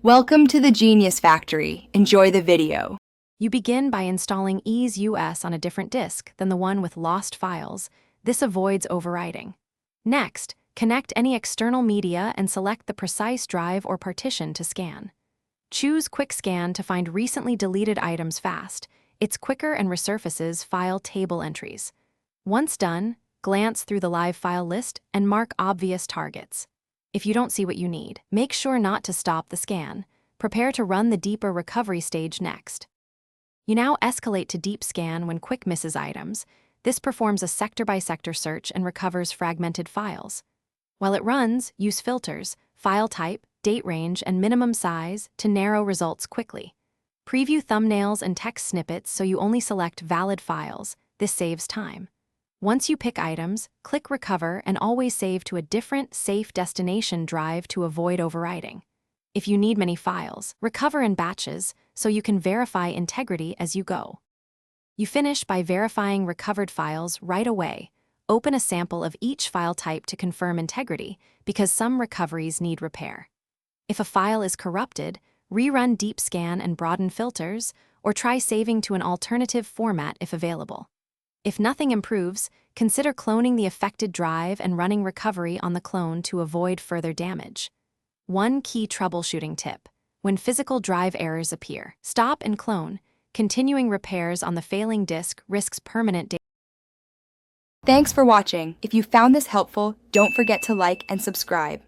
Welcome to the Genius Factory. Enjoy the video. You begin by installing EaseUS on a different disk than the one with lost files. This avoids overwriting. Next, connect any external media and select the precise drive or partition to scan. Choose Quick Scan to find recently deleted items fast. It's quicker and resurfaces file table entries. Once done, glance through the live file list and mark obvious targets. If you don't see what you need, make sure not to stop the scan. Prepare to run the deeper recovery stage next. You now escalate to deep scan when Quick misses items. This performs a sector-by-sector search and recovers fragmented files. While it runs, use filters, file type, date range, and minimum size to narrow results quickly. Preview thumbnails and text snippets so you only select valid files. This saves time. Once you pick items, click Recover and always save to a different, safe destination drive to avoid overwriting. If you need many files, recover in batches so you can verify integrity as you go. You finish by verifying recovered files right away. Open a sample of each file type to confirm integrity because some recoveries need repair. If a file is corrupted, rerun deep scan and broaden filters, or try saving to an alternative format if available. If nothing improves, consider cloning the affected drive and running recovery on the clone to avoid further damage. One key troubleshooting tip: when physical drive errors appear, stop and clone. Continuing repairs on the failing disk risks permanent damage. Thanks for watching. If you found this helpful, don't forget to like and subscribe.